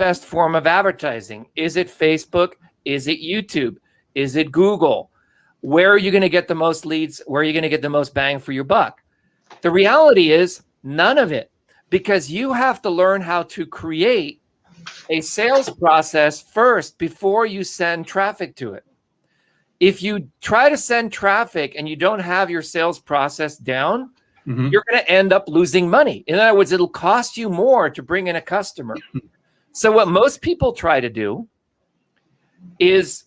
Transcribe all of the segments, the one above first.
best form of advertising? Is it Facebook? Is it YouTube? Is it Google? Where are you going to get the most leads? Where are you going to get the most bang for your buck? The reality is none of it, because you have to learn how to create a sales process first before you send traffic to it. If you try to send traffic and you don't have your sales process down, you're going to end up losing money. In other words, it'll cost you more to bring in a customer. So what most people try to do is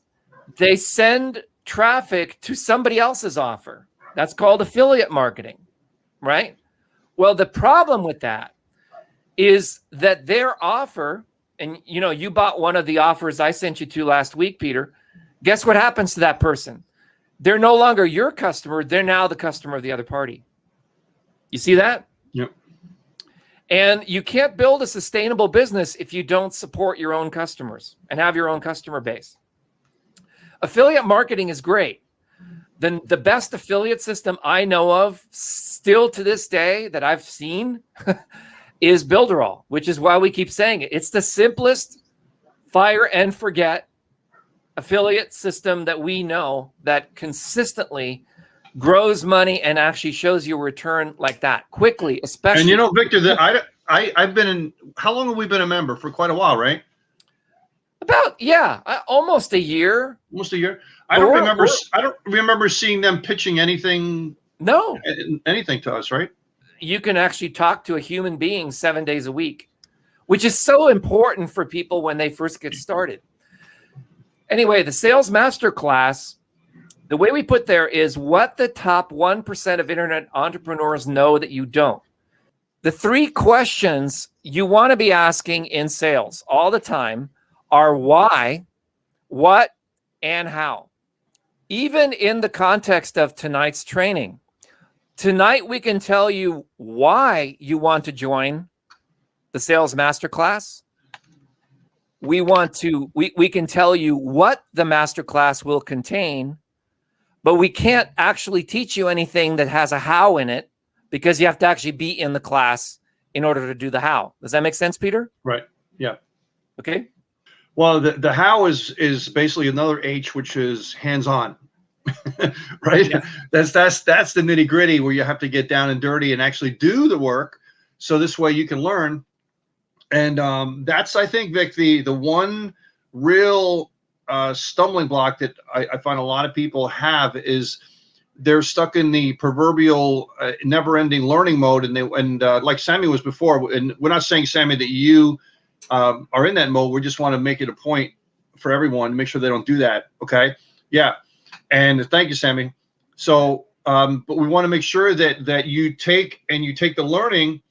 they send traffic to somebody else's offer. That's called affiliate marketing, right? Well, the problem with that is that their offer, and you bought one of the offers I sent you to last week, Peter. Guess what happens to that person? They're no longer your customer. They're now the customer of the other party. You see that? Yep. And you can't build a sustainable business if you don't support your own customers and have your own customer base. Affiliate marketing is great. The best affiliate system I know of still to this day that I've seen is Builderall, which is why we keep saying it. It's the simplest fire and forget affiliate system that we know that consistently grows money and actually shows you a return like that quickly, especially. And Victor, I've been in, how long have we been a member? For quite a while, right? About, almost a year. Almost a year. I don't remember seeing them pitching anything. No. Anything to us, right? You can actually talk to a human being 7 days a week, which is so important for people when they first get started. Anyway, the Sales Masterclass, the way we put there is what the top 1% of internet entrepreneurs know that you don't. The 3 questions you want to be asking in sales all the time are why, what, and how. Even in the context of tonight's training, tonight we can tell you why you want to join the Sales Masterclass. We can tell you what the masterclass will contain, but we can't actually teach you anything that has a how in it, because you have to actually be in the class in order to do the how. Does that make sense, Peter? Right. Yeah. Okay. Well, the how is basically another H, which is hands-on, right? Yeah. That's the nitty-gritty where you have to get down and dirty and actually do the work. So this way you can learn. And that's, I think, Vic, the one real stumbling block that I find a lot of people have is they're stuck in the proverbial never-ending learning mode. And like Sammy was before, and we're not saying, Sammy, that you are in that mode. We just want to make it a point for everyone to make sure they don't do that. Okay. Yeah. And thank you, Sammy. So, but we want to make sure that you take the learning,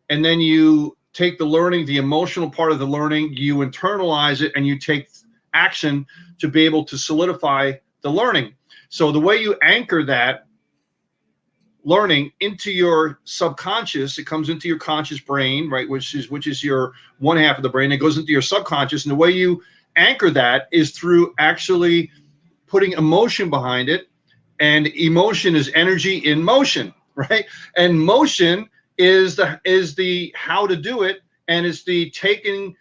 and then you take the learning, the emotional part of the learning, you internalize it, and you take action to be able to solidify the learning. So the way you anchor that learning into your subconscious, it comes into your conscious brain, right, which is your one half of the brain. It goes into your subconscious, and the way you anchor that is through actually putting emotion behind it. And emotion is energy in motion, right? And motion is the how to do it, and it's the taking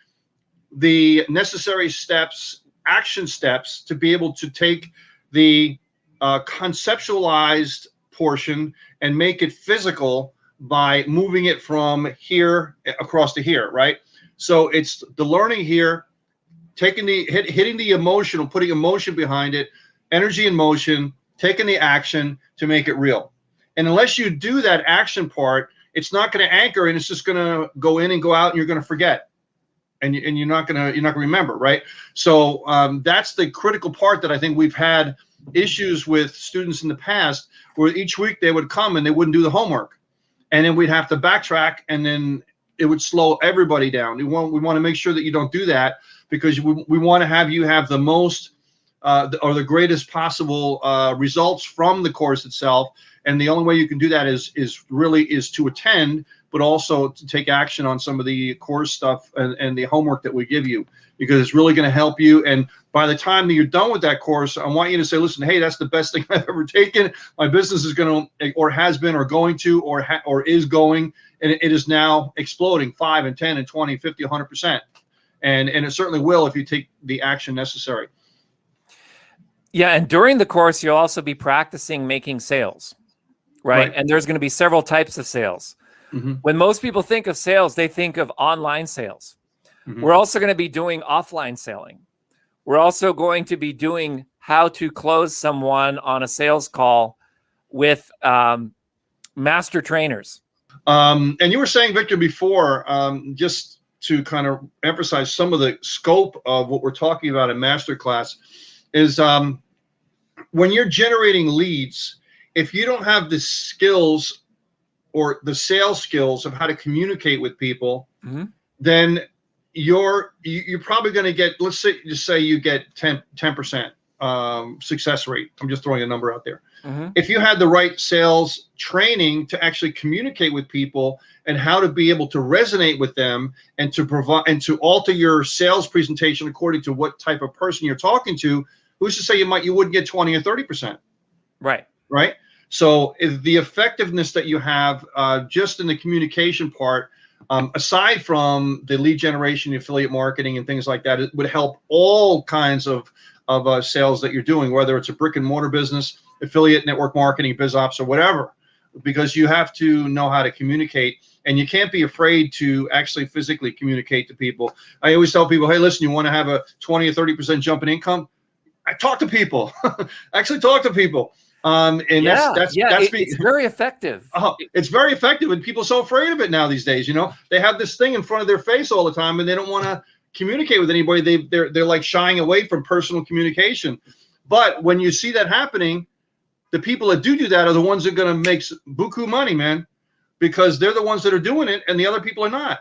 the necessary steps, action steps, to be able to take the conceptualized portion and make it physical by moving it from here across to here, right? So it's the learning here, taking the hitting the emotional, putting emotion behind it, energy in motion, taking the action to make it real. And unless you do that action part, it's not going to anchor, and it's just going to go in and go out, and you're going to forget, and you're not going to remember, right? So that's the critical part that I think we've had issues with students in the past, where each week they would come and they wouldn't do the homework, and then we'd have to backtrack, and then it would slow everybody down. We want to make sure that you don't do that, because we want to have you have the most or the greatest possible results from the course itself. And the only way you can do that is to attend, but also to take action on some of the course stuff and the homework that we give you, because it's really going to help you. And by the time that you're done with that course, I want you to say, listen, hey, that's the best thing I've ever taken. My business is going to, or has been, or going to, or is going, and it is now exploding 5 and 10 and 20, 50, 100%. and it certainly will if you take the action necessary. Yeah, and during the course, you'll also be practicing making sales, right? And there's going to be several types of sales. When most people think of sales, they think of online sales. We're also going to be doing offline selling. We're also going to be doing how to close someone on a sales call with master trainers. And you were saying, Victor, before, just to kind of emphasize some of the scope of what we're talking about in Masterclass is when you're generating leads, if you don't have the skills or the sales skills of how to communicate with people, then you're probably going to get, let's say you get 10% success rate. I'm just throwing a number out there. If you had the right sales training to actually communicate with people and how to be able to resonate with them and to provide and to alter your sales presentation according to what type of person you're talking to, who's to say you wouldn't get 20 or 30%? Right. So the effectiveness that you have just in the communication part, aside from the lead generation, affiliate marketing, and things like that, it would help all kinds of sales that you're doing, whether it's a brick and mortar business, affiliate, network marketing, biz ops, or whatever, because you have to know how to communicate, and you can't be afraid to actually physically communicate to people. I always tell people, hey, listen, you want to have a 20 or 30% jump in income? I talk to people. Actually talk to people. And it's very effective. It's very effective, and people are so afraid of it now these days. They have this thing in front of their face all the time, and they don't want to communicate with anybody. They're like shying away from personal communication. But when you see that happening, the people that do that are the ones that are going to make buku money, man, because they're the ones that are doing it, and the other people are not.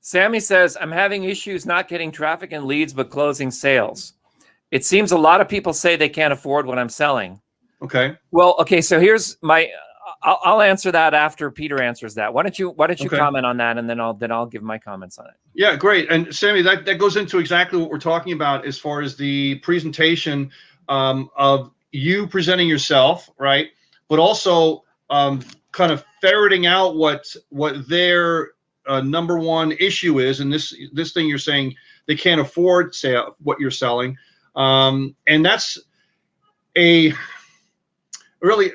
Sammy says, I'm having issues not getting traffic and leads, but closing sales. It seems a lot of people say they can't afford what I'm selling. Okay. Well, okay. So here's my, I'll answer that after Peter answers that. Why don't you comment on that, and then I'll give my comments on it. Yeah, great. And Sammy, that goes into exactly what we're talking about as far as the presentation of you presenting yourself, right? But also kind of ferreting out what their number one issue is, and this thing you're saying they can't afford what you're selling, and that's really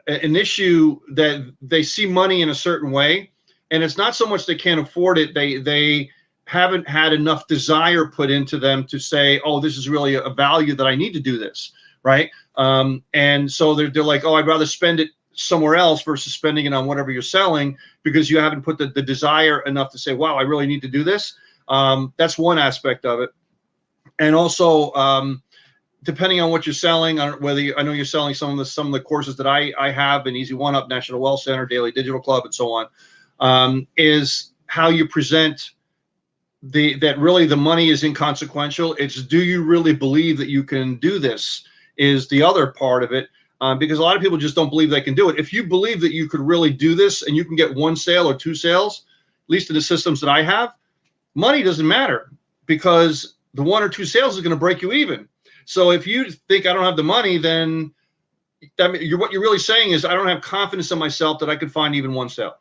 an issue that they see money in a certain way, and it's not so much they can't afford it. They haven't had enough desire put into them to say, oh, this is really a value that I need to do this, right? And so they're like, oh, I'd rather spend it somewhere else versus spending it on whatever you're selling, because you haven't put the desire enough to say, wow, I really need to do this. That's one aspect of it. And also, depending on what you're selling, I know you're selling some of the courses that I have in Easy One Up, National Wealth Center, Daily Digital Club, and so on, is how you present that really the money is inconsequential. It's, do you really believe that you can do this, is the other part of it, because a lot of people just don't believe they can do it. If you believe that you could really do this and you can get one sale or two sales, at least in the systems that I have, money doesn't matter, because the one or two sales is going to break you even. So if you think I don't have the money, then what you're really saying is I don't have confidence in myself that I could find even one sale,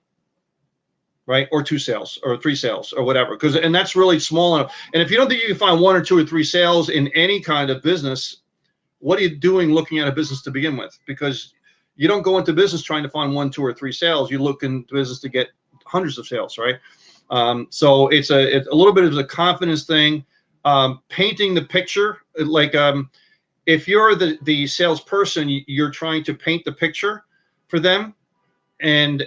right? Or two sales or three sales or whatever. And that's really small enough. And if you don't think you can find one or two or three sales in any kind of business, what are you doing looking at a business to begin with? Because you don't go into business trying to find one, two, or three sales. You look into business to get hundreds of sales, right? So it's a little bit of a confidence thing. Painting the picture, like if you're the salesperson, you're trying to paint the picture for them, and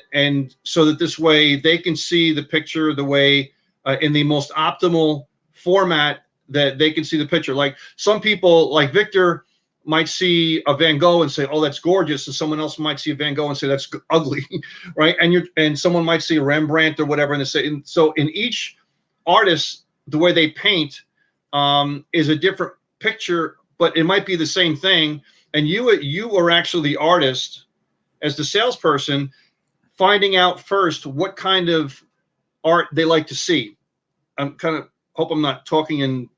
so that this way they can see the picture the way in the most optimal format that they can see the picture. Like some people, like Victor, might see a Van Gogh and say, "Oh, that's gorgeous," and someone else might see a Van Gogh and say, "That's ugly," right? And someone might see a Rembrandt or whatever, and they say. And so in each artist, the way they paint is a different picture, but it might be the same thing. And you are actually the artist as the salesperson, finding out first what kind of art they like to see. I'm kind of hope I'm not talking in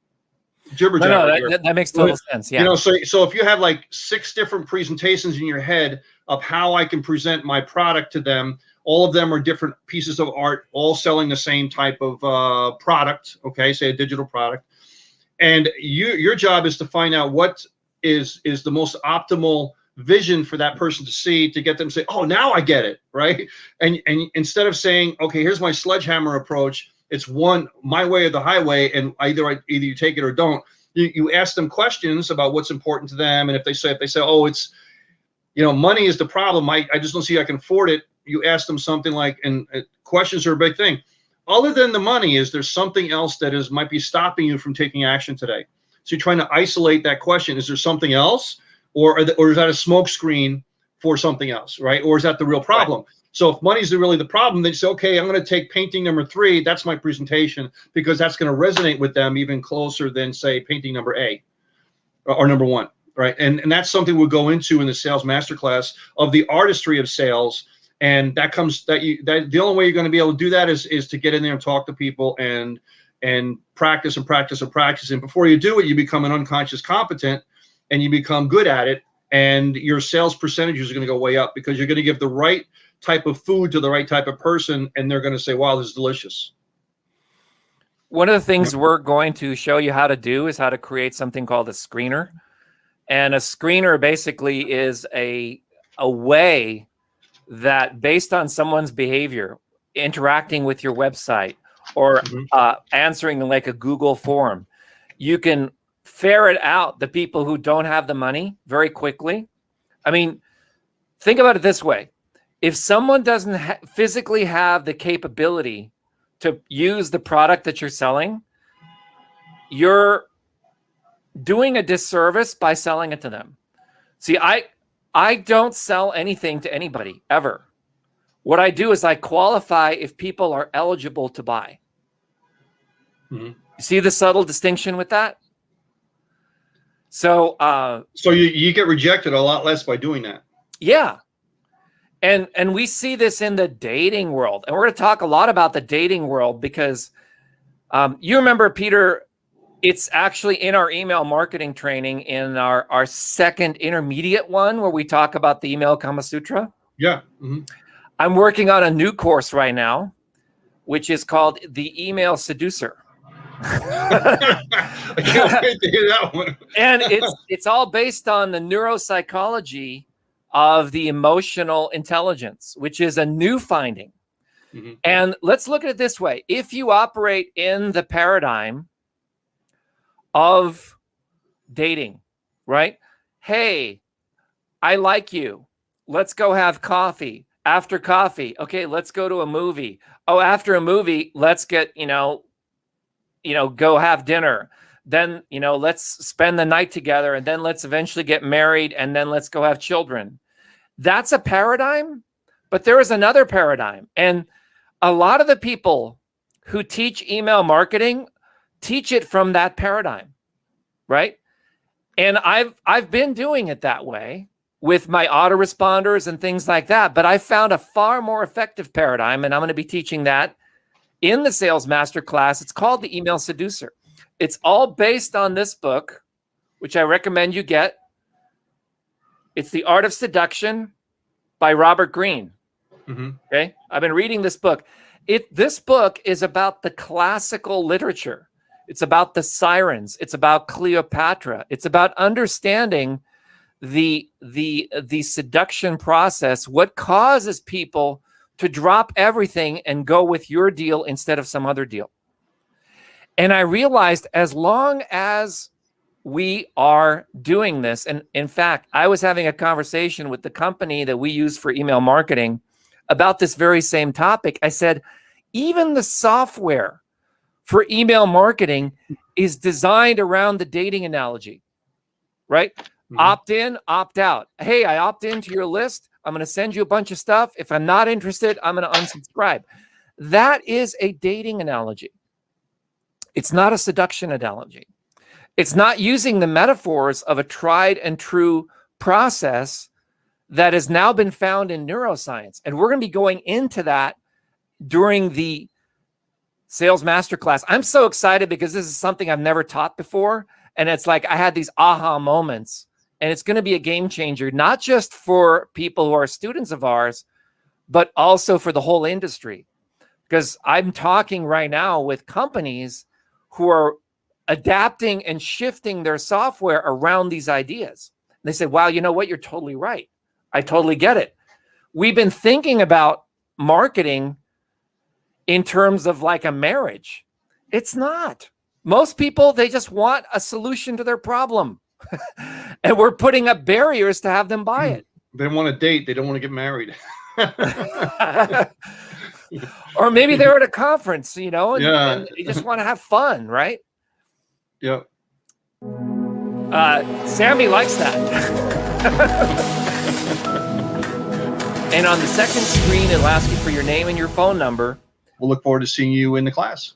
jibber jabber. No, that makes total sense. Yeah. So if you have like 6 different presentations in your head of how I can present my product to them, All of them are different pieces of art, all selling the same type of product. Okay, say a digital product, and your job is to find out what is the most optimal vision for that person to see, to get them to say, oh, now I get it, right? And instead of saying, okay, here's my sledgehammer approach, it's my way or the highway, and either you take it or don't. You ask them questions about what's important to them, and if they say, oh, it's, money is the problem, I just don't see I can afford it. You ask them something like, and questions are a big thing. Other than the money, is there something else that might be stopping you from taking action today? So you're trying to isolate that question. Is there something else? Or is that a smoke screen for something else, right? Or is that the real problem? Right. So if money is really the problem, then you say, okay, I'm going to take painting number 3. That's my presentation, because that's going to resonate with them even closer than, say, painting number A or number 1, right? And that's something we'll go into in the sales masterclass of the artistry of sales. And the only way you're going to be able to do that is to get in there and talk to people and practice and practice and practice. And before you do it, you become an unconscious competent, and you become good at it, and your sales percentages are going to go way up, because you're going to give the right type of food to the right type of person, and they're going to say, wow, this is delicious. One of the things we're going to show you how to do is how to create something called a screener. And a screener basically is a way that, based on someone's behavior, interacting with your website, or answering like a Google form, you can ferret out the people who don't have the money very quickly. I mean, think about it this way. If someone doesn't physically have the capability to use the product that you're selling, you're doing a disservice by selling it to them. See, I don't sell anything to anybody ever. What I do is I qualify if people are eligible to buy. You see the subtle distinction with that? So you get rejected a lot less by doing that. Yeah. And we see this in the dating world. And we're going to talk a lot about the dating world, because you remember, Peter, it's actually in our email marketing training, in our second intermediate one, where we talk about the email Kama Sutra. Yeah. I'm working on a new course right now, which is called The Email Seducer. I can't wait to hear that one. And it's all based on the neuropsychology of the emotional intelligence, which is a new finding. And let's look at it this way. If you operate in the paradigm of dating, right? Hey, I like you. Let's go have coffee. After coffee, okay, let's go to a movie. Oh, after a movie, let's get, go have dinner. Then, let's spend the night together, and then let's eventually get married, and then let's go have children. That's a paradigm, but there is another paradigm. And a lot of the people who teach email marketing teach it from that paradigm, right? And I've been doing it that way with my autoresponders and things like that, but I found a far more effective paradigm, and I'm going to be teaching that in the Sales Masterclass. It's called The Email Seducer. It's all based on this book, which I recommend you get. It's The Art of Seduction by Robert Greene. Okay, I've been reading this book. This book is about the classical literature. It's about the sirens. It's about Cleopatra. It's about understanding the seduction process, what causes people to drop everything and go with your deal instead of some other deal. And I realized, as long as we are doing this, and in fact, I was having a conversation with the company that we use for email marketing about this very same topic. I said, even the software for email marketing is designed around the dating analogy, right? Opt in, opt out. Hey, I opt into your list. I'm going to send you a bunch of stuff. If I'm not interested, I'm going to unsubscribe. That is a dating analogy. It's not a seduction analogy. It's not using the metaphors of a tried and true process that has now been found in neuroscience. And we're going to be going into that during the Sales Masterclass. I'm so excited because this is something I've never taught before. And it's like I had these aha moments. And it's going to be a game changer, not just for people who are students of ours, but also for the whole industry. Because I'm talking right now with companies who are adapting and shifting their software around these ideas. And they say, wow, you know what? You're totally right. I totally get it. We've been thinking about marketing in terms of like a marriage. It's not. Most people, they just want a solution to their problem. And we're putting up barriers to have them buy it. They want to date. They don't want to get married. Or maybe they're at a conference, and Yeah. they just want to have fun, right? Yep. Sammy likes that. And on the second screen, it'll ask you for your name and your phone number. We'll look forward to seeing you in the class.